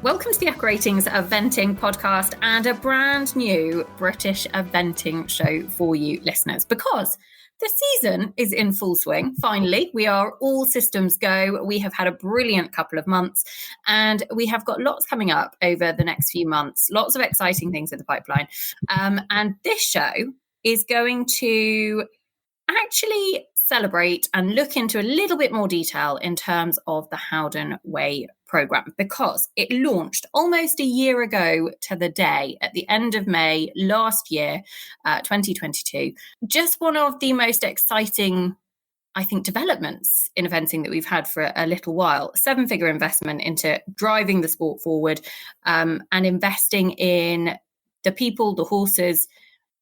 Welcome to the Ratings Eventing podcast and a brand new British eventing show for you listeners, because the season is in full swing. Finally, we are all systems go. We have had a brilliant couple of months and we have got lots coming up over the next few months, lots of exciting things in the pipeline. And this show is going to actually celebrate and look into a little bit more detail in terms of the Howden Way Program, because it launched almost a year ago to the day at the end of May last year, 2022. Just one of the most exciting, I think, developments in eventing that we've had for a little while. 7-figure investment into driving the sport forward, and investing in the people, the horses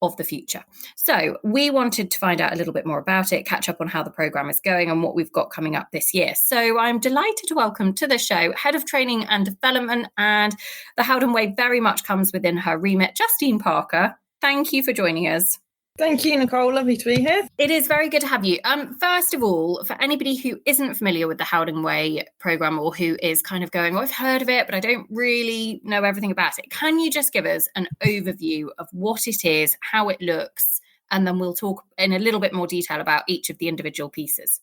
of the future. So we wanted to find out a little bit more about it, catch up on how the program is going and what we've got coming up this year. So I'm delighted to welcome to the show Head of Training and Development, and the Howden Way very much comes within her remit, Justine Parker. Thank you for joining us. Thank you, Nicole. Lovely to be here. It is very good to have you. First of all, for anybody who isn't familiar with the Howden Way program, or who is kind of going, I've heard of it, but I don't really know everything about it, can you just give us an overview of what it is, how it looks, and then we'll talk in a little bit more detail about each of the individual pieces.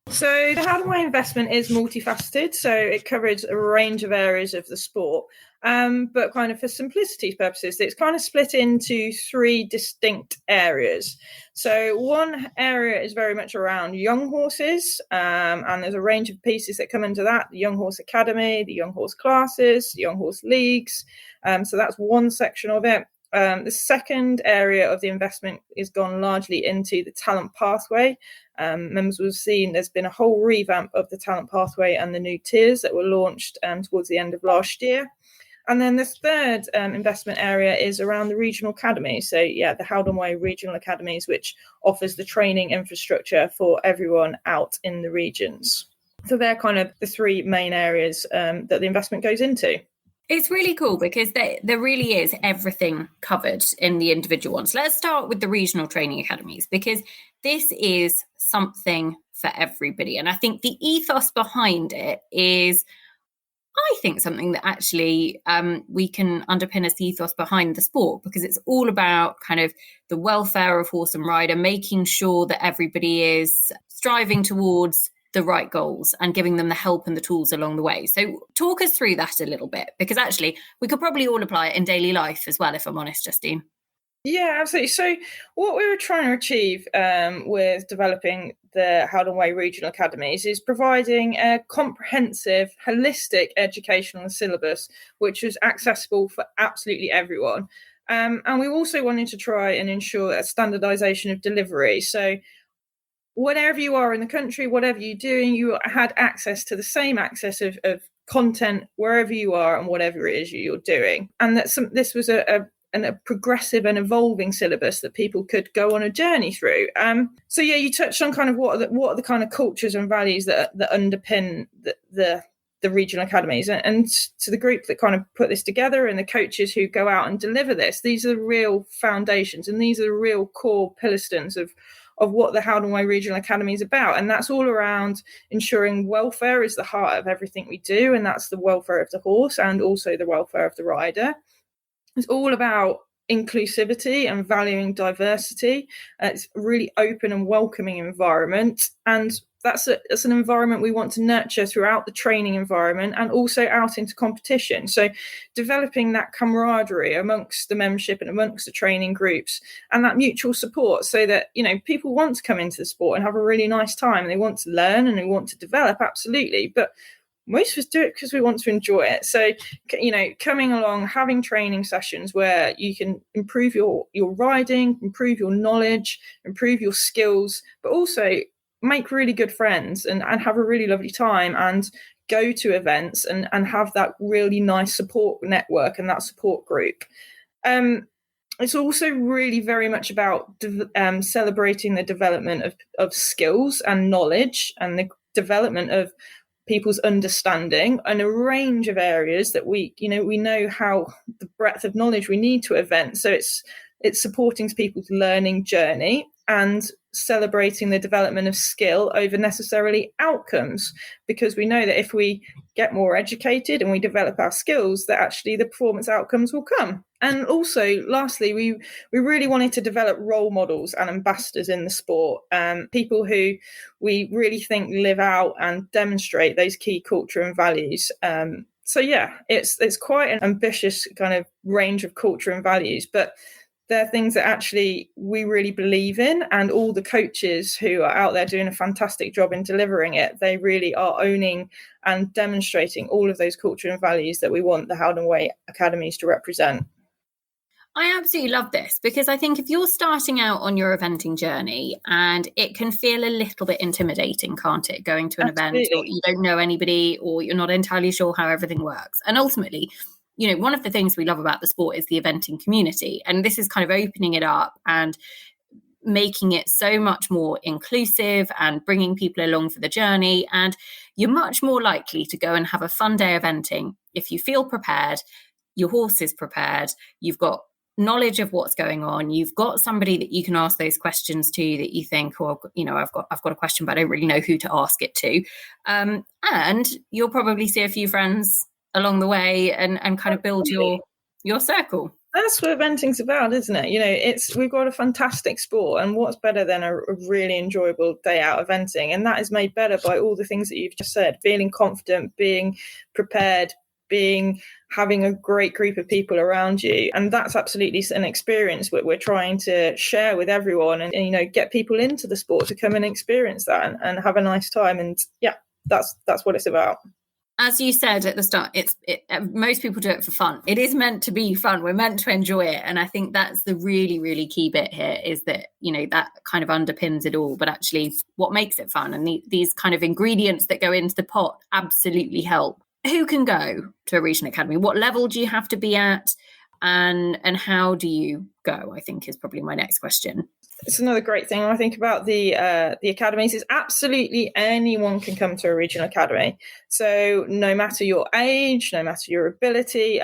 So the Howden Way investment is multifaceted, so it covers a range of areas of the sport. But kind of for simplicity's purposes, it's kind of split into 3 distinct areas. So one area is very much around young horses, and there's a range of pieces that come into that: the Young Horse Academy, the Young Horse Classes, the Young Horse Leagues. So that's one section of it. The second area of the investment is gone largely into the talent pathway. Members will have seen there's been a whole revamp of the talent pathway and the new tiers that were launched towards the end of last year. And then the third investment area is around the regional academies. So, the Howden Way Regional Academies, which offers the training infrastructure for everyone out in the regions. So they're kind of the 3 main areas that the investment goes into. It's really cool because there really is everything covered in the individual ones. Let's start with the regional training academies, because this is something for everybody. And I think the ethos behind it is, I think, something that actually we can underpin as the ethos behind the sport, because it's all about kind of the welfare of horse and rider, making sure that everybody is striving towards the right goals and giving them the help and the tools along the way. So talk us through that a little bit, because actually we could probably all apply it in daily life as well, if I'm honest, Justine. Yeah, absolutely. So what we were trying to achieve with developing the Howden Way Regional Academies is providing a comprehensive, holistic educational syllabus, which was accessible for absolutely everyone. And we also wanted to try and ensure a standardisation of delivery. So whatever you are in the country, whatever you're doing, you had access to the same access of content wherever you are and whatever it is you're doing. And this was a progressive and evolving syllabus that people could go on a journey through. So you touched on kind of what are the kind of cultures and values that underpin the regional academies, and to the group that kind of put this together and the coaches who go out and deliver this. These are the real foundations, and these are the real core pillarstones of what the Howden Way Regional Academy is about. And that's all around ensuring welfare is the heart of everything we do, and that's the welfare of the horse and also the welfare of the rider. It's all about inclusivity and valuing diversity. It's a really open and welcoming environment, and that's an environment we want to nurture throughout the training environment and also out into competition. So developing that camaraderie amongst the membership and amongst the training groups, and that mutual support, so that, people want to come into the sport and have a really nice time, and they want to learn and they want to develop, absolutely. But most of us do it because we want to enjoy it. So, coming along, having training sessions where you can improve your riding, improve your knowledge, improve your skills, but also make really good friends and have a really lovely time, and go to events and have that really nice support network and that support group. It's also really very much about celebrating the development of skills and knowledge, and the development of people's understanding and a range of areas that we know how the breadth of knowledge we need to event. So it's supporting people's learning journey, and celebrating the development of skill over necessarily outcomes, because we know that if we get more educated and we develop our skills, that actually the performance outcomes will come. And also, lastly, we really wanted to develop role models and ambassadors in the sport, people who we really think live out and demonstrate those key culture and values. So yeah, it's quite an ambitious kind of range of culture and values, but they're things that actually we really believe in, and all the coaches who are out there doing a fantastic job in delivering it, they really are owning and demonstrating all of those culture and values that we want the Howden Way academies to represent. I absolutely love this, because I think if you're starting out on your eventing journey, and it can feel a little bit intimidating, can't it, going to an event, or you don't know anybody, or you're not entirely sure how everything works. And ultimately, you know, one of the things we love about the sport is the eventing community. And this is kind of opening it up and making it so much more inclusive and bringing people along for the journey. And you're much more likely to go and have a fun day eventing if you feel prepared, your horse is prepared, you've got knowledge of what's going on, you've got somebody that you can ask those questions to that you think, oh, you know, I've got a question, but I don't really know who to ask it to. And you'll probably see a few friends along the way and kind of build your circle. That's what eventing's about, isn't it? You know, we've got a fantastic sport, and what's better than a really enjoyable day out eventing? And that is made better by all the things that you've just said: feeling confident, being prepared, having a great group of people around you. And that's absolutely an experience that we're trying to share with everyone, and you know, get people into the sport to come and experience that and have a nice time. And yeah, that's what it's about. As you said at the start, most people do it for fun. It is meant to be fun. We're meant to enjoy it. And I think that's the really, really key bit here, is that, you know, that kind of underpins it all. But actually, what makes it fun, and these kind of ingredients that go into the pot absolutely help. Who can go to a regional academy? What level do you have to be at? And how do you go, I think, is probably my next question. It's another great thing I think about the academies is absolutely anyone can come to a regional academy. So no matter your age, no matter your ability,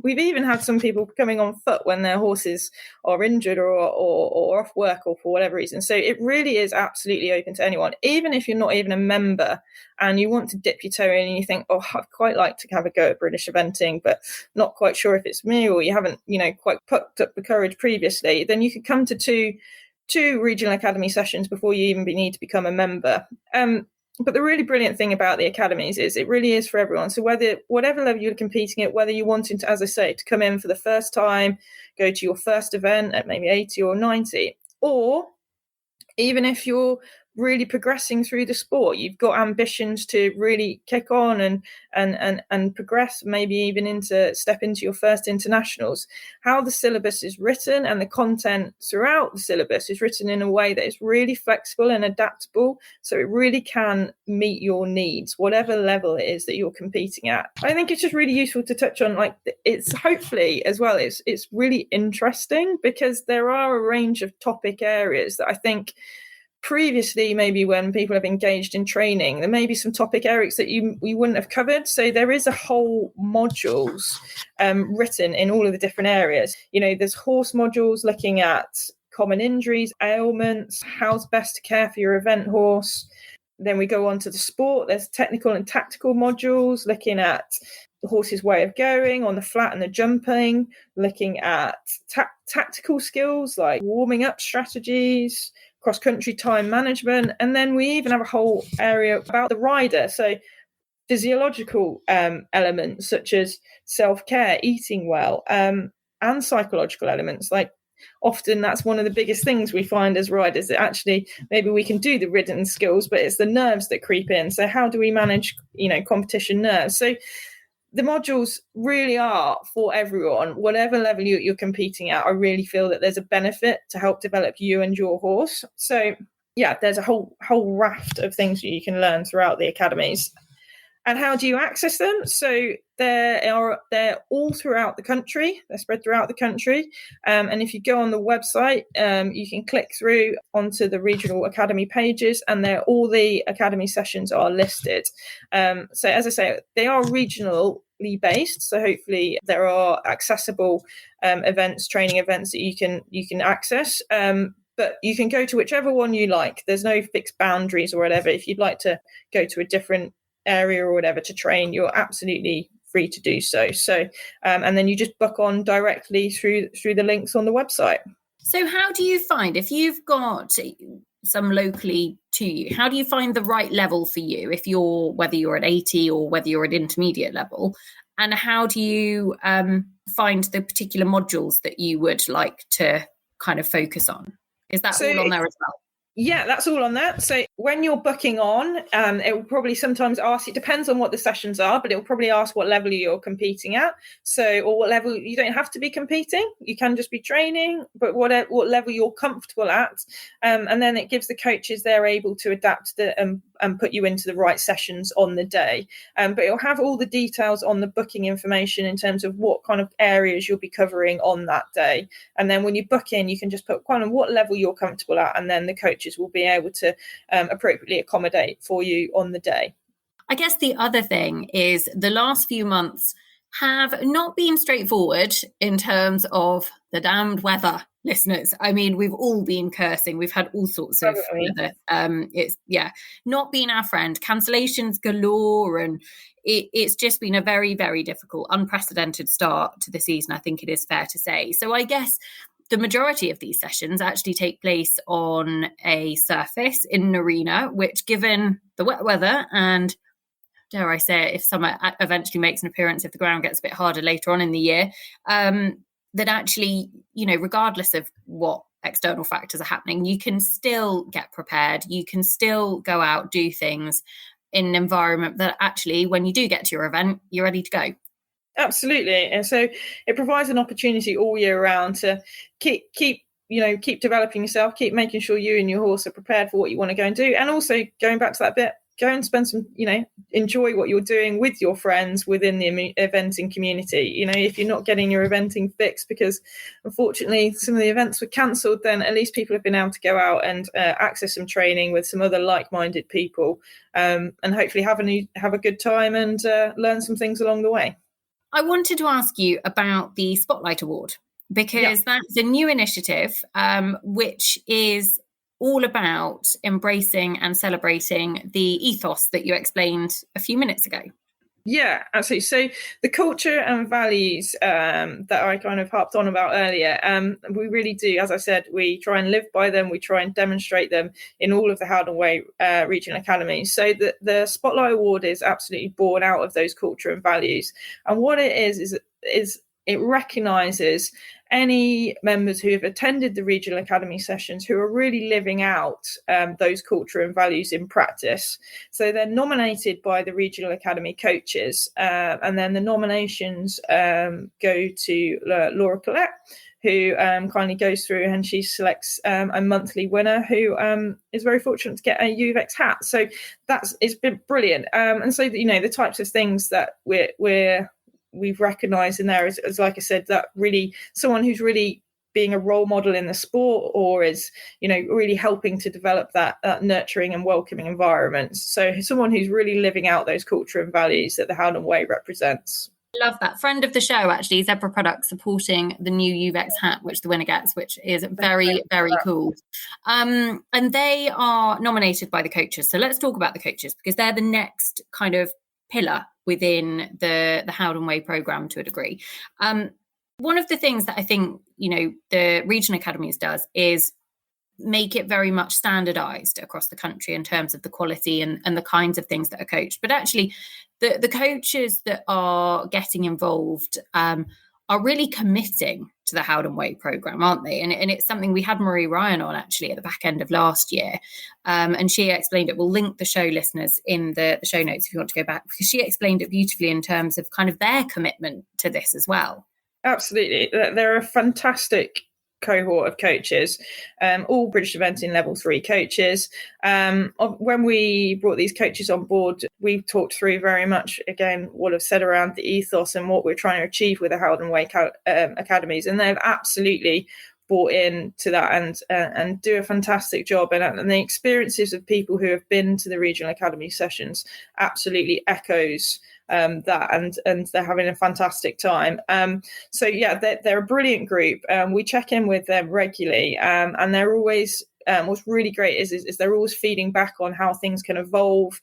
we've even had some people coming on foot when their horses are injured or off work or for whatever reason. So it really is absolutely open to anyone, even if you're not even a member and you want to dip your toe in and you think, oh, I'd quite like to have a go at British eventing, but not quite sure if it's me, or you haven't, you know, quite put up the courage previously, then you could come to two regional academy sessions before you even need to become a member. But the really brilliant thing about the academies is it really is for everyone. So whatever level you're competing at, whether you're wanting to, as I say, to come in for the first time, go to your first event at maybe 80 or 90, or even if you're really progressing through the sport, you've got ambitions to really kick on and progress, maybe even step into your first internationals. How the syllabus is written and the content throughout the syllabus is written in a way that is really flexible and adaptable, so it really can meet your needs, whatever level it is that you're competing at. I think it's just really useful to touch on, like, it's hopefully as well, it's really interesting, because there are a range of topic areas that I think previously, maybe when people have engaged in training, there may be some topic areas that you wouldn't have covered. So there is a whole modules written in all of the different areas. You know, there's horse modules looking at common injuries, ailments, how's best to care for your event horse. Then we go on to the sport. There's technical and tactical modules looking at the horse's way of going on the flat and the jumping, looking at tactical skills like warming up strategies, cross-country time management, and then we even have a whole area about the rider. So physiological elements such as self-care, eating well, and psychological elements. Like, often that's one of the biggest things we find as riders, that actually maybe we can do the ridden skills, but it's the nerves that creep in. So how do we manage, you know, competition nerves? So the modules really are for everyone, whatever level you're competing at. I really feel that there's a benefit to help develop you and your horse. So yeah, there's a whole raft of things that you can learn throughout the academies. And how do you access them? So they're all throughout the country. They're spread throughout the country. And if you go on the website, you can click through onto the regional academy pages, and all the academy sessions are listed. So as I say, they are regionally based. So hopefully there are accessible events, training events that you can access. but you can go to whichever one you like. There's no fixed boundaries or whatever. If you'd like to go to a different area or whatever to train, you're absolutely free to do so. And then you just book on directly through the links on the website. So how do you find, if you've got some locally to you, how do you find the right level for you, whether you're at 80 or whether you're at intermediate level? And how do you find the particular modules that you would like to kind of focus on? Is that all on there as well? Yeah, that's all on that. So when you're booking on, it will probably sometimes ask, it depends on what the sessions are, but it will probably ask what level you're competing at. So, or what level, you don't have to be competing, you can just be training, but what level you're comfortable at. And then it gives the coaches, they're able to adapt and put you into the right sessions on the day. But it'll have all the details on the booking information in terms of what kind of areas you'll be covering on that day. And then when you book in, you can just put kind of what level you're comfortable at, and then the coaches will be able to appropriately accommodate for you on the day. I guess the other thing is the last few months have not been straightforward in terms of the damned weather, listeners. I mean, we've all been cursing. We've had all sorts of weather. It's not been our friend. Cancellations galore, and it's just been a very, very difficult, unprecedented start to the season, I think it is fair to say. So I guess the majority of these sessions actually take place on a surface in an arena, which, given the wet weather and, dare I say it, if summer eventually makes an appearance, if the ground gets a bit harder later on in the year, that actually, regardless of what external factors are happening, you can still get prepared. You can still go out, do things in an environment that actually, when you do get to your event, you're ready to go. Absolutely. And so it provides an opportunity all year round to keep developing yourself, keep making sure you and your horse are prepared for what you want to go and do. And also, going back to that bit, go and spend some, enjoy what you're doing with your friends within the eventing community. If you're not getting your eventing fixed because unfortunately some of the events were cancelled, then at least people have been able to go out and access some training with some other like-minded people, and hopefully have a good time and learn some things along the way. I wanted to ask you about the Spotlight Award, because that's a new initiative which is all about embracing and celebrating the ethos that you explained a few minutes ago. Yeah, absolutely. So the culture and values that I kind of harped on about earlier, we really do, as I said, we try and live by them. We try and demonstrate them in all of the Howden Way regional academies. So the Spotlight Award is absolutely born out of those culture and values. And what it is it recognises any members who have attended the regional academy sessions who are really living out those culture and values in practice. So they're nominated by the regional academy coaches, and then the nominations go to Laura Collette, who kindly goes through and she selects a monthly winner who is very fortunate to get a UVEX hat. So it's been brilliant. And so, the types of things that we've recognised in there is, like I said, that really someone who's really being a role model in the sport, or is, really helping to develop that nurturing and welcoming environment. So someone who's really living out those culture and values that the Howden Way represents. Love that. Friend of the show, actually, Zebra Products, supporting the new UVEX hat, which the winner gets, which is very, very cool. And they are nominated by the coaches. So let's talk about the coaches, because they're the next kind of pillar within the Howden Way program to a degree. One of the things that I think, the regional academies does is make it very much standardized across the country in terms of the quality and the kinds of things that are coached. But actually, the coaches that are getting involved are really committing to the Howden Way program, aren't they? And it's something we had Marie Ryan on actually at the back end of last year. And she explained it. We'll link the show, listeners, in the show notes if you want to go back, because she explained it beautifully in terms of kind of their commitment to this as well. Absolutely. They're a fantastic cohort of coaches, all British Eventing Level 3 coaches. When we brought these coaches on board, we talked through very much, again, what I've said around the ethos and what we're trying to achieve with the Howden Way academies. And they've absolutely bought into that and do a fantastic job. And the experiences of people who have been to the regional academy sessions absolutely echoes that, and they're having a fantastic time. So yeah, they're a brilliant group. We check in with them regularly, and they're always what's really great is they're always feeding back on how things can evolve,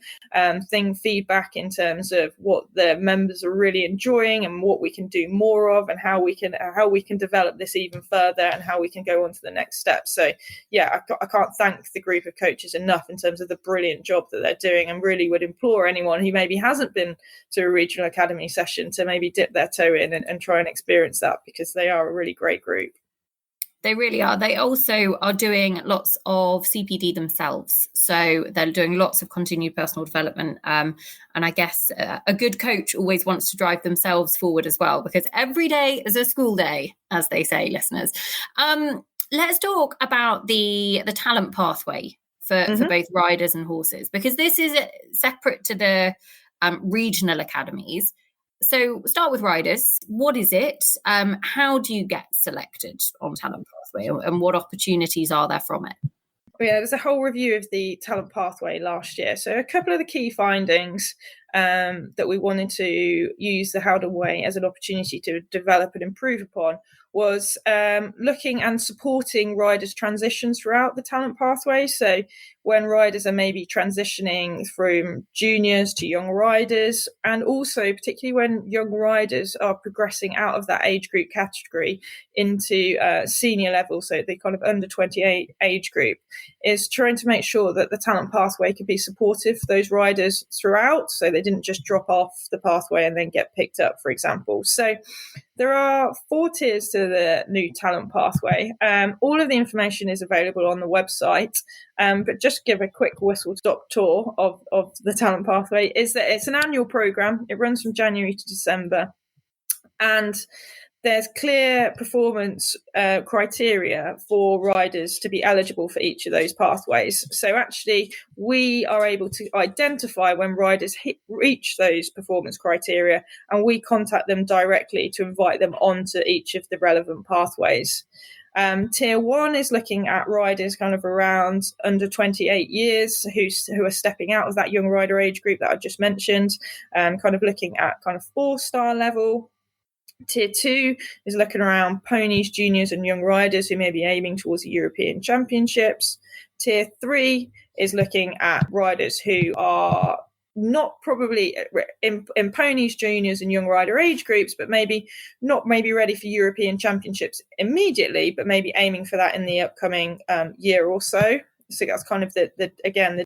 feedback in terms of what the members are really enjoying and what we can do more of, and how we can develop this even further, and how we can go on to the next step. So yeah, I can't thank the group of coaches enough in terms of the brilliant job that they're doing, and really would implore anyone who maybe hasn't been to a regional academy session to maybe dip their toe in and try and experience that, because they are a really great group. They really are. They also are doing lots of CPD themselves. So they're doing lots of continued personal development. And I guess a good coach always wants to drive themselves forward as well, because every day is a school day, as they say, listeners. Let's talk about the talent pathway for both riders and horses, because this is separate to the regional academies. So start with riders. What is it? How do you get selected on Talent Pathway, and what opportunities are there from it? Yeah, there's a whole review of the Talent Pathway last year. So a couple of the key findings that we wanted to use the Howden Way as an opportunity to develop and improve upon was looking and supporting riders' transitions throughout the talent pathway. So when riders are maybe transitioning from juniors to young riders, and also particularly when young riders are progressing out of that age group category into senior level, so the kind of under 28 age group, is trying to make sure that the talent pathway could be supportive for those riders throughout, so they didn't just drop off the pathway and then get picked up, for example. So there are 4 tiers to the new talent pathway. All of the information is available on the website, but just give a quick whistle-stop tour of the talent pathway. Is that it's an annual program. It runs from January to December, and there's clear performance criteria for riders to be eligible for each of those pathways. So actually, we are able to identify when riders reach those performance criteria, and we contact them directly to invite them onto each of the relevant pathways. Tier 1 is looking at riders kind of around under 28 years who are stepping out of that young rider age group that I just mentioned, kind of looking at kind of 4-star level. Tier 2 is looking around ponies, juniors and young riders who may be aiming towards the European Championships. Tier 3 is looking at riders who are not probably in ponies, juniors and young rider age groups, but maybe not ready for European Championships immediately, but maybe aiming for that in the upcoming year or so. So that's kind of the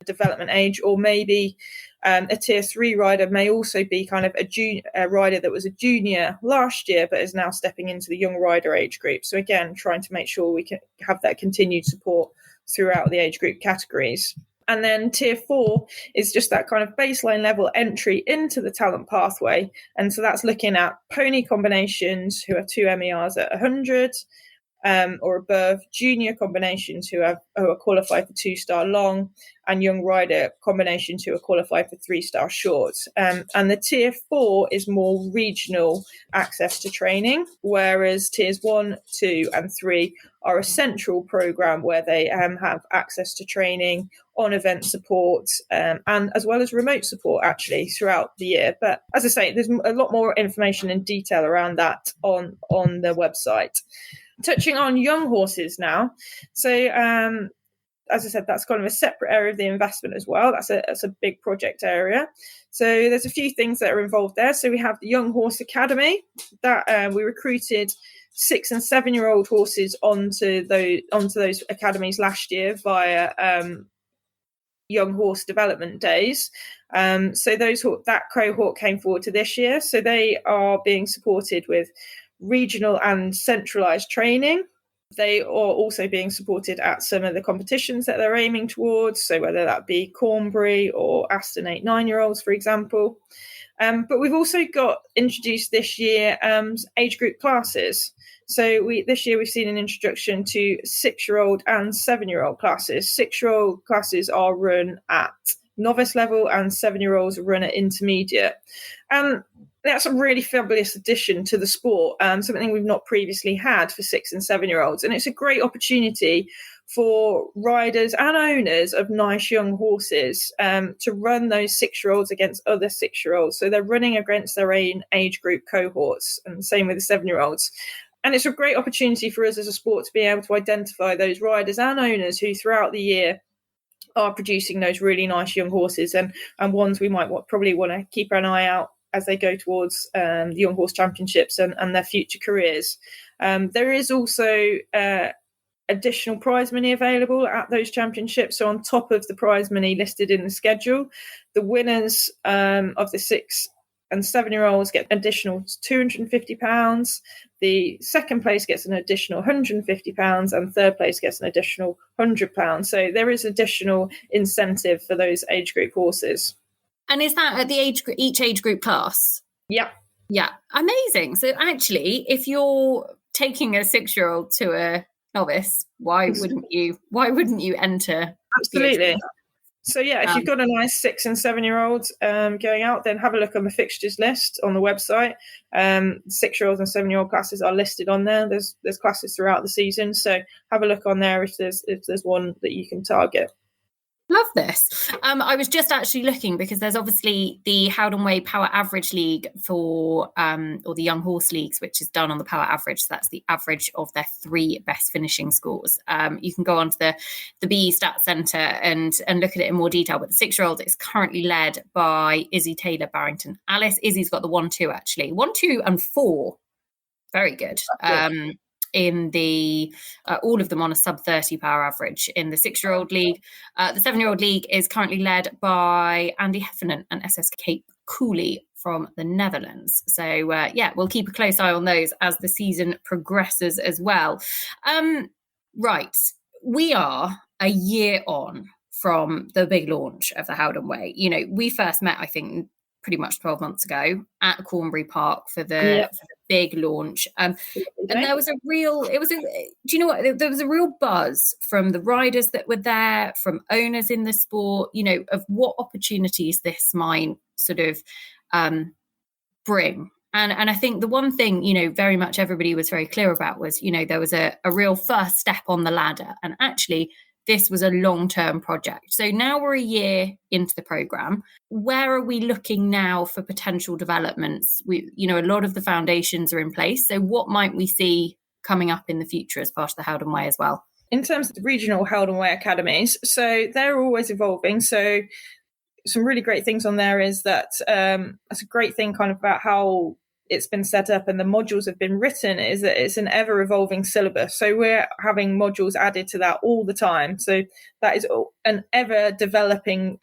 development age. Or maybe a tier 3 rider may also be kind of a rider that was a junior last year but is now stepping into the young rider age group. So again, trying to make sure we can have that continued support throughout the age group categories. And then tier 4 is just that kind of baseline level entry into the talent pathway. And so that's looking at pony combinations who have 2 MERs at 100 or above, junior combinations who are qualified for 2-star long, and young rider combinations who are qualified for 3-star short. And the tier 4 is more regional access to training, whereas tiers 1, 2 and 3 are a central program where they have access to training, on event support, and as well as remote support actually throughout the year. But as I say, there's a lot more information and detail around that on the website. Touching on young horses now. So as I said, that's kind of a separate area of the investment as well. That's a big project area. So there's a few things that are involved there. So we have the Young Horse Academy that we recruited 6 and 7-year-old horses onto those academies last year via Young Horse Development Days. So that cohort came forward to this year. So they are being supported with regional and centralised training. They are also being supported at some of the competitions that they're aiming towards, so whether that be Cornbury or Aston 8-9-year-olds, for example. But we've also got introduced this year age group classes. So this year we've seen an introduction to 6-year-old and 7-year-old classes. 6-year-old classes are run at novice level and 7-year-olds run at intermediate. That's a really fabulous addition to the sport, something we've not previously had for 6 and 7-year-olds. And it's a great opportunity for riders and owners of nice young horses to run those 6-year-olds against other 6-year-olds. So they're running against their own age group cohorts, and same with the 7-year-olds. And it's a great opportunity for us as a sport to be able to identify those riders and owners who throughout the year are producing those really nice young horses, and ones we might probably want to keep an eye out as they go towards the Young Horse Championships and their future careers. There is also additional prize money available at those championships. So on top of the prize money listed in the schedule, the winners of the 6 and 7-year-olds get additional £250. The second place gets an additional £150, and third place gets an additional £100. So there is additional incentive for those age group horses. And is that at the each age group class? Yeah. Yeah, amazing. So actually, if you're taking a 6-year-old to a novice, why wouldn't you enter? Absolutely. So yeah, if you've got a nice 6 and 7-year-old going out, then have a look on the fixtures list on the website. 6-year-olds and 7-year-old classes are listed on there. There's classes throughout the season, so have a look on there if there's one that you can target. Love this. I was just actually looking because there's obviously the Howden Way Power Average League or the Young Horse Leagues, which is done on the power average. So that's the average of their 3 best finishing scores. You can go onto the BE Stats Centre and look at it in more detail. But the 6-year-old is currently led by Izzy Taylor Barrington Alice. Izzy's got the 1-2 actually. 1, 2 and 4. Very good. In the all of them on a sub 30 power average in the 6-year-old league. The 7-year-old league is currently led by Andy Heffernan and SS Cape Cooley from the Netherlands. So we'll keep a close eye on those as the season progresses as well. Right, we are a year on from the big launch of the Howden Way. You know, we first met, I think, pretty much 12 months ago at Cornbury Park for the big launch. And there was there was a real buzz from the riders that were there, from owners in the sport, you know, of what opportunities this might sort of bring. And I think the one thing, you know, very much everybody was very clear about was, you know, there was a real first step on the ladder. And actually, this was a long-term project. So now we're a year into the programme. Where are we looking now for potential developments? A lot of the foundations are in place. So what might we see coming up in the future as part of the Howden Way as well? In terms of the regional Howden Way academies, so they're always evolving. So some really great things on there is that that's a great thing kind of about how it's been set up and the modules have been written, is that it's an ever evolving syllabus. So we're having modules added to that all the time. So that is an ever developing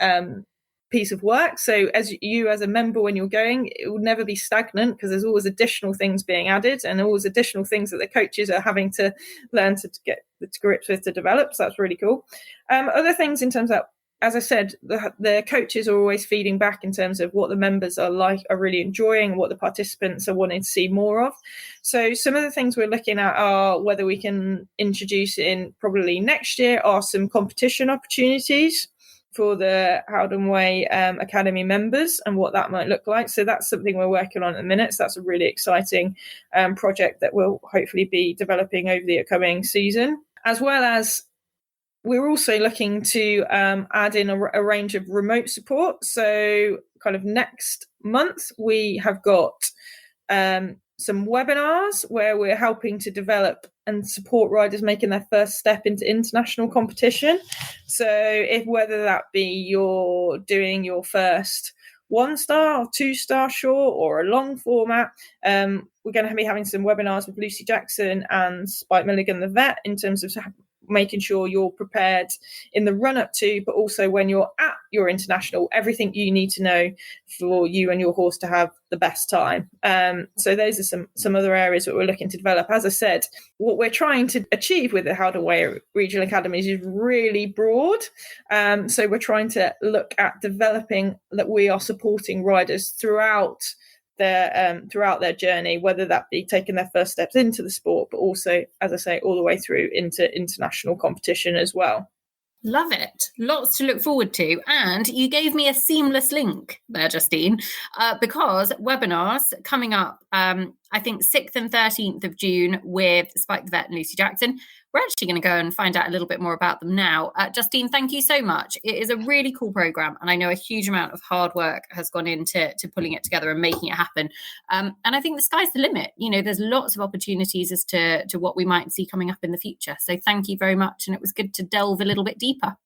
piece of work. So as a member, when you're going, it will never be stagnant because there's always additional things being added and always additional things that the coaches are having to learn to get to grips with to develop. So that's really cool. Other things in terms of, as I said, the coaches are always feeding back in terms of what the members are really enjoying, what the participants are wanting to see more of. So some of the things we're looking at are whether we can introduce in probably next year are some competition opportunities for the Howden Way Academy members and what that might look like. So that's something we're working on at the minute. So that's a really exciting project that we'll hopefully be developing over the upcoming season, as well as we're also looking to add in a range of remote support. So kind of next month, we have got some webinars where we're helping to develop and support riders making their first step into international competition. So whether that be you're doing your first 1-star or 2-star short or a long format, we're going to be having some webinars with Lucy Jackson and Spike Milligan, the vet, in terms of making sure you're prepared in the run up to, but also when you're at your international, everything you need to know for you and your horse to have the best time. So those are some other areas that we're looking to develop. As I said, what we're trying to achieve with the Howden Way Regional Academies is really broad. So we're trying to look at developing that we are supporting riders throughout their journey, whether that be taking their first steps into the sport, but also, as I say, all the way through into international competition as well. Love it. Lots to look forward to. And you gave me a seamless link there, Justine, because webinars coming up, I think 6th and 13th of June with Spike the Vet and Lucy Jackson. we're actually going to go and find out a little bit more about them now. Justine, thank you so much. It is a really cool program, and I know a huge amount of hard work has gone into pulling it together and making it happen. And I think the sky's the limit. There's lots of opportunities as to what we might see coming up in the future. So thank you very much, and it was good to delve a little bit deeper.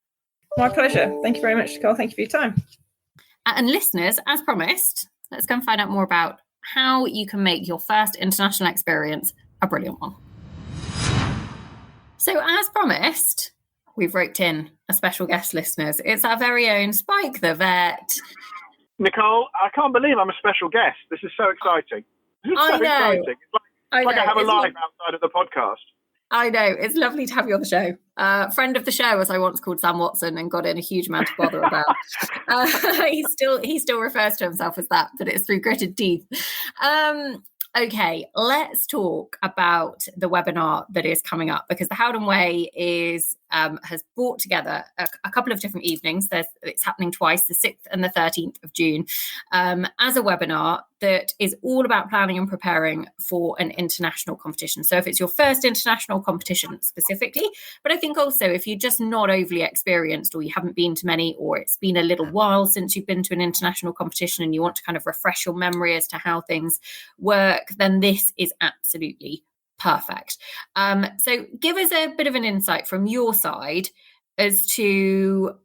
My pleasure. Thank you very much, Nicole. Thank you for your time. And listeners, as promised, let's go and find out more about how you can make your first international experience a brilliant one. So as promised, we've roped in a special guest, listeners. It's our very own Spike the Vet. Nicole, I can't believe I'm a special guest. This is so exciting. Exciting. It's like I have a life outside of the podcast. I know. It's lovely to have you on the show. Friend of the show, as I once called Sam Watson and got in a huge amount of bother about. He still refers to himself as that, but it's through gritted teeth. Okay, let's talk about the webinar that is coming up, because the Howden Way has brought together a couple of different evenings. It's happening twice, the 6th and the 13th of June, as a webinar that is all about planning and preparing for an international competition. So if it's your first international competition specifically, but I think also if you're just not overly experienced, or you haven't been to many, or it's been a little while since you've been to an international competition and you want to kind of refresh your memory as to how things work, then this is absolutely perfect. So give us a bit of an insight from your side as to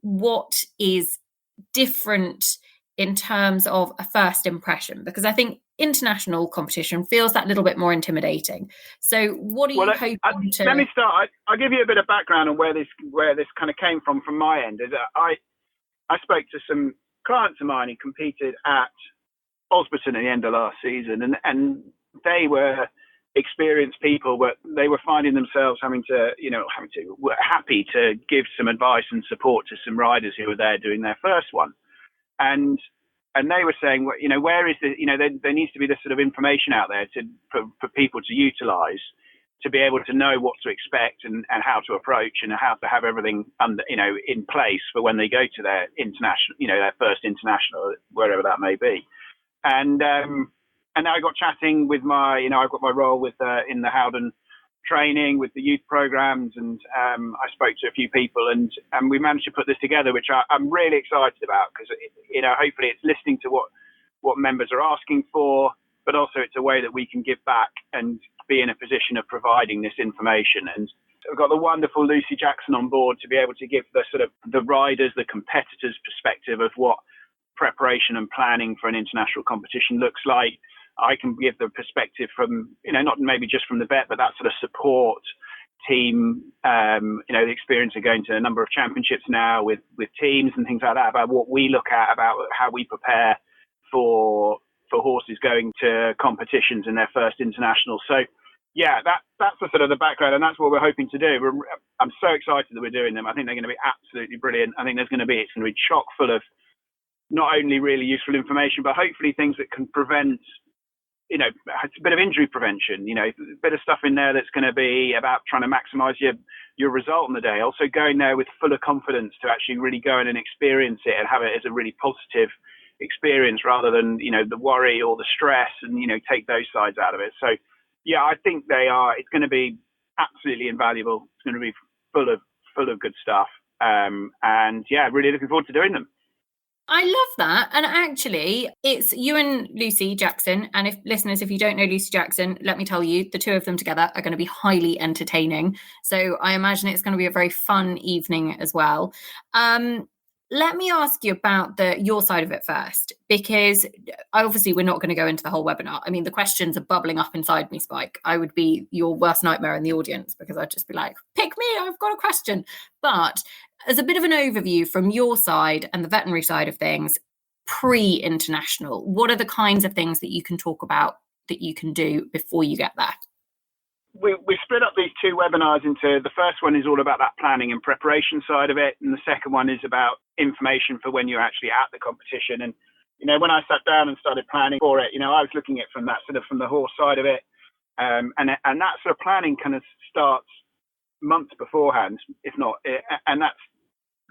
what is different in terms of a first impression, because I think international competition feels that little bit more intimidating. So what are you hoping to... Let me start. I'll give you a bit of background on where this kind of came from my end. Is that I spoke to some clients of mine who competed at Osberton at the end of last season, and they were experienced people, but they were finding themselves were happy to give some advice and support to some riders who were there doing their first one. And they were saying, where is the, there needs to be this sort of information out there for people to utilize, to be able to know what to expect and how to approach, and how to have everything in place for when they go to their international, their first international, wherever that may be. And I got chatting with I've got my role with in the Howden training with the youth programs, and I spoke to a few people, and we managed to put this together, which I'm really excited about, because hopefully it's listening to what members are asking for, but also it's a way that we can give back and be in a position of providing this information. And I've got the wonderful Lucy Jackson on board to be able to give the sort of the riders, the competitors' perspective of what preparation and planning for an international competition looks like. I can give the perspective from, not maybe just from the vet, but that sort of support team, the experience of going to a number of championships now with teams and things like that, about what we look at, about how we prepare for horses going to competitions in their first international. So yeah, that's the sort of the background, and that's what we're hoping to do. I'm so excited that we're doing them. I think they're going to be absolutely brilliant. I think it's going to be chock full of not only really useful information, but hopefully things that can prevent, it's a bit of injury prevention, a bit of stuff in there that's going to be about trying to maximize your result on the day. Also going there with full of confidence to actually really go in and experience it and have it as a really positive experience, rather than, the worry or the stress, and, take those sides out of it. So yeah, I think it's going to be absolutely invaluable. It's going to be full of good stuff. And yeah, really looking forward to doing them. I love that. And actually, it's you and Lucy Jackson. And if you don't know Lucy Jackson, let me tell you, the two of them together are going to be highly entertaining. So I imagine it's going to be a very fun evening as well. Let me ask you about your side of it first, because obviously we're not going to go into the whole webinar. I mean, the questions are bubbling up inside me, Spike. I would be your worst nightmare in the audience, because I'd just be like, pick me, I've got a question. But as a bit of an overview from your side and the veterinary side of things, pre-international, what are the kinds of things that you can talk about that you can do before you get there? We split up these two webinars into, the first one is all about that planning and preparation side of it, and the second one is about information for when you're actually at the competition. And when I sat down and started planning for it, I was looking at it from the horse side of it, and that sort of planning kind of starts months beforehand, if not, and that's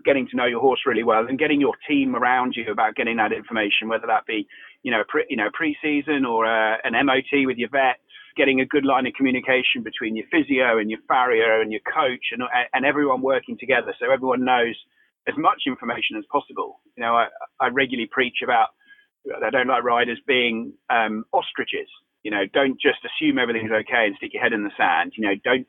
getting to know your horse really well and getting your team around you about getting that information, whether that be pre-season or an MOT with your vet, getting a good line of communication between your physio and your farrier and your coach and everyone working together, so everyone knows as much information as possible. I regularly preach about, I don't like riders being ostriches. Don't just assume everything's okay and stick your head in the sand. Don't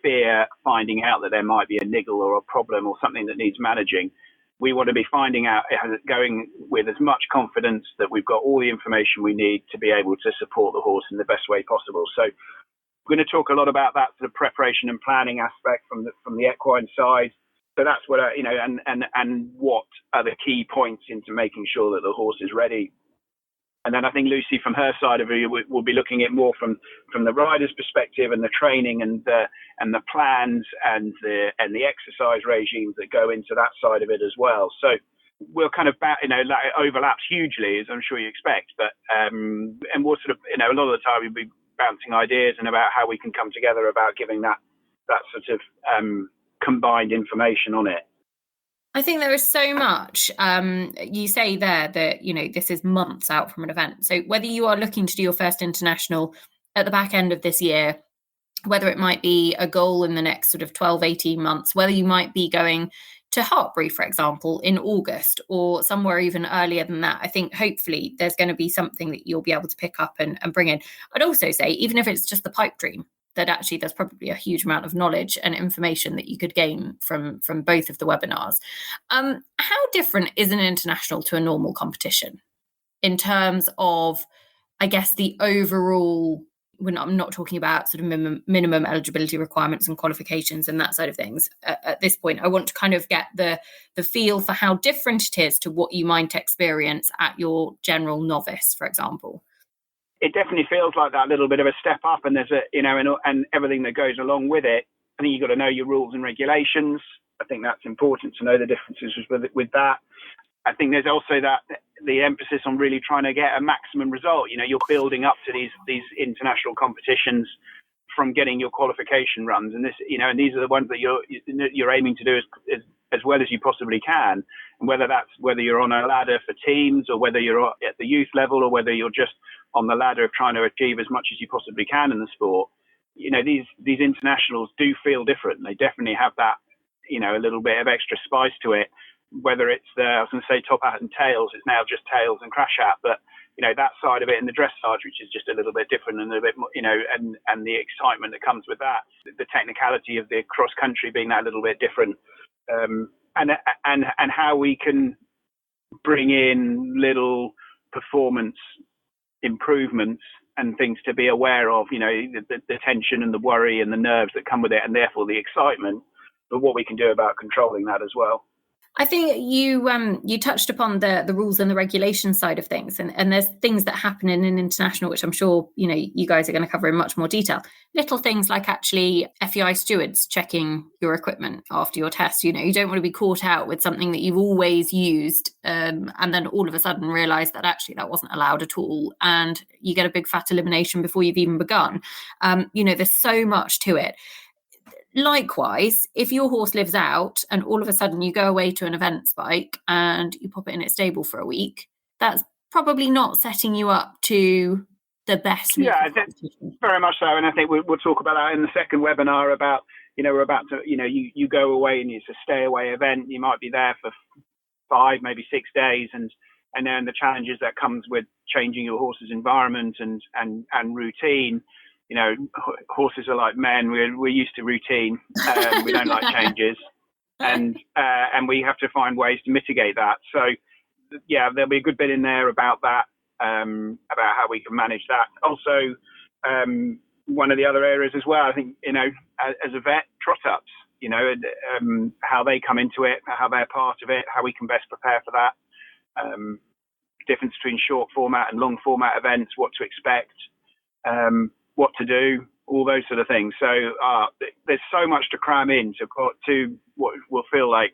fear finding out that there might be a niggle or a problem or something that needs managing. We want to be finding out, going with as much confidence that we've got all the information we need to be able to support the horse in the best way possible. So we're going to talk a lot about that sort of preparation and planning aspect from the equine side. So that's what, and what are the key points into making sure that the horse is ready. And then I think Lucy, from her side of it, will be looking at more from the rider's perspective and the training and the plans and the exercise regimes that go into that side of it as well. So we'll kind of, it overlaps hugely, as I'm sure you expect. But and we'll sort of, a lot of the time we'll be bouncing ideas and about how we can come together about giving that sort of combined information on it. I think there is so much. You say there that, this is months out from an event. So whether you are looking to do your first international at the back end of this year, whether it might be a goal in the next sort of 12, 18 months, whether you might be going to Hartbury, for example, in August or somewhere even earlier than that, I think hopefully there's going to be something that you'll be able to pick up and bring in. I'd also say, even if it's just the pipe dream, that actually there's probably a huge amount of knowledge and information that you could gain from both of the webinars. How different is an international to a normal competition in terms of, I guess, the overall, when I'm not talking about sort of minimum eligibility requirements and qualifications and that side of things. At this point, I want to kind of get the feel for how different it is to what you might experience at your general novice, for example. It definitely feels like that little bit of a step up, and there's and everything that goes along with it. I think you've got to know your rules and regulations. I think that's important to know the differences with that. I think there's also the emphasis on really trying to get a maximum result. You're building up to these international competitions from getting your qualification runs, and and these are the ones that you're aiming to do as well as you possibly can. And whether you're on a ladder for teams, or whether you're at the youth level, or whether you're just on the ladder of trying to achieve as much as you possibly can in the sport, these internationals do feel different. They definitely have that, a little bit of extra spice to it. Whether it's I was going to say top hat and tails, it's now just tails and crash hat, but that side of it and the dressage, which is just a little bit different and a bit more, and the excitement that comes with that, the technicality of the cross country being that little bit different, and how we can bring in little performance improvements and things to be aware of, the tension and the worry and the nerves that come with it, and therefore the excitement, but what we can do about controlling that as well. I think you touched upon the rules and the regulation side of things, and there's things that happen in an international, which I'm sure you guys are going to cover in much more detail. Little things like actually FEI stewards checking your equipment after your test. You don't want to be caught out with something that you've always used, and then all of a sudden realise that actually that wasn't allowed at all, and you get a big fat elimination before you've even begun. There's so much to it. Likewise, if your horse lives out and all of a sudden you go away to an event, Spike, and you pop it in its stable for a week, that's probably not setting you up to the best. Yeah, very much so. And I think we'll talk about that in the second webinar about, we're about to, you go away and it's a stay away event. You might be there for 5, maybe 6 days. And then the challenges that comes with changing your horse's environment and routine. Horses are like men. We're used to routine. We don't like changes, and we have to find ways to mitigate that. So, yeah, there'll be a good bit in there about that, about how we can manage that. Also, one of the other areas as well, I think, as a vet, trot ups. How they come into it, how they're part of it, how we can best prepare for that. Difference between short format and long format events, what to expect. What to do, all those sort of things. So there's so much to cram in to what will feel like,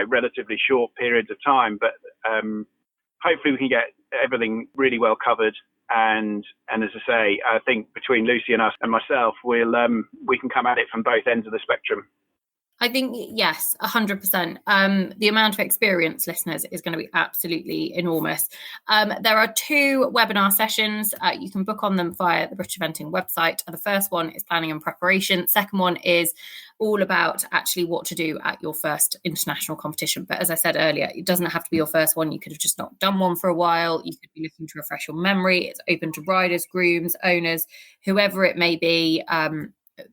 relatively short periods of time. But hopefully we can get everything really well covered. And as I say, I think between Lucy and us and myself, we can come at it from both ends of the spectrum. I think, yes, 100%. The amount of experience, listeners, is going to be absolutely enormous. There are 2 webinar sessions. You can book on them via the British Eventing website. The first one is planning and preparation. Second one is all about actually what to do at your first international competition. But as I said earlier, it doesn't have to be your first one. You could have just not done one for a while. You could be looking to refresh your memory. It's open to riders, grooms, owners, whoever it may be.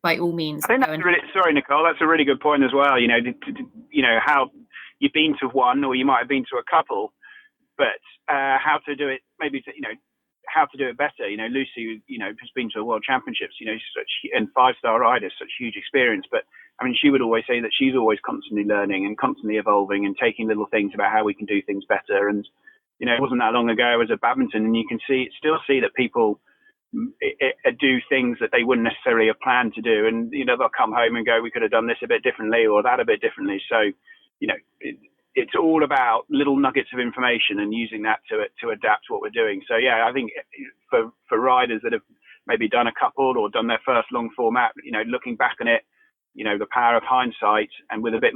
By all means. I think that's sorry, Nicole, that's a really good point as well. You know, how you've been to one, or you might have been to a couple, but how to do it, maybe, how to do it better. You know, Lucy, has been to a World Championships, and 5-star riders, such huge experience. But I mean, she would always say that she's always constantly learning and constantly evolving and taking little things about how we can do things better. And, it wasn't that long ago as a badminton, and you can still see that people do things that they wouldn't necessarily have planned to do, and they'll come home and go, we could have done this a bit differently or that a bit differently. So it's all about little nuggets of information and using that to adapt what we're doing. So yeah, I think for riders that have maybe done a couple or done their first long format, looking back on it, the power of hindsight, and with a bit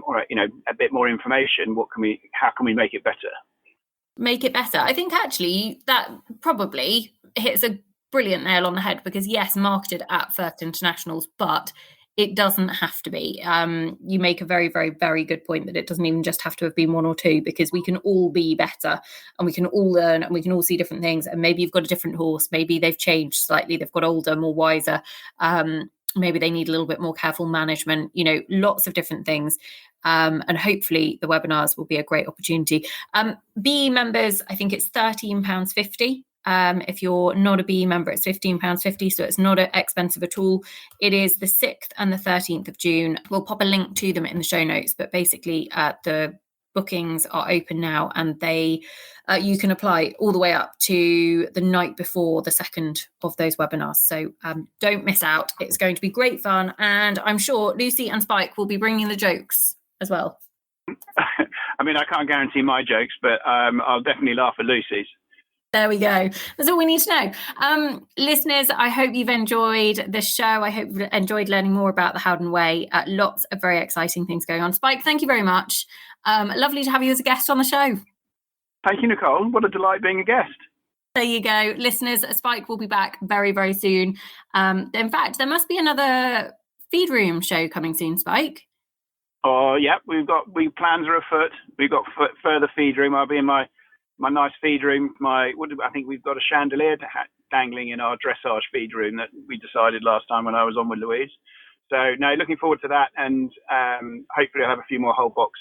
more information, how can we make it better? Make it better. I think actually that probably hits a brilliant nail on the head, because yes, marketed at first internationals, but it doesn't have to be. You make a very, very, very good point that it doesn't even just have to have been 1 or 2, because we can all be better and we can all learn and we can all see different things. And maybe you've got a different horse. Maybe they've changed slightly. They've got older, more wiser. Maybe they need a little bit more careful management, lots of different things. And hopefully the webinars will be a great opportunity. BE members, I think it's £13.50. If you're not a BE member, it's £15.50, so it's not expensive at all. It is the 6th and the 13th of June. We'll pop a link to them in the show notes, but basically the bookings are open now, and you can apply all the way up to the night before the second of those webinars. So don't miss out. It's going to be great fun, and I'm sure Lucy and Spike will be bringing the jokes as well. I mean, I can't guarantee my jokes, but I'll definitely laugh at Lucy's. There we go. That's all we need to know. Listeners, I hope you've enjoyed this show. I hope you've enjoyed learning more about the Howden Way. Lots of very exciting things going on. Spike, thank you very much. Lovely to have you as a guest on the show. Thank you, Nicole. What a delight being a guest. There you go. Listeners, Spike will be back very, very soon. In fact, there must be another feed room show coming soon, Spike. Oh, yeah. Plans are afoot. We've got further feed room. I'll be in my nice feed room. I think we've got a chandelier dangling in our dressage feed room that we decided last time when I was on with Louise. So no, looking forward to that, and hopefully I'll have a few more whole box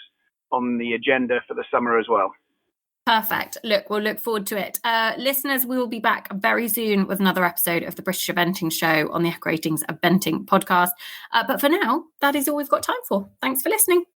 on the agenda for the summer as well. Perfect. We'll look forward to it. Listeners, we will be back very soon with another episode of the British Eventing Show on the Echo Ratings Eventing podcast. But for now, that is all we've got time for. Thanks for listening.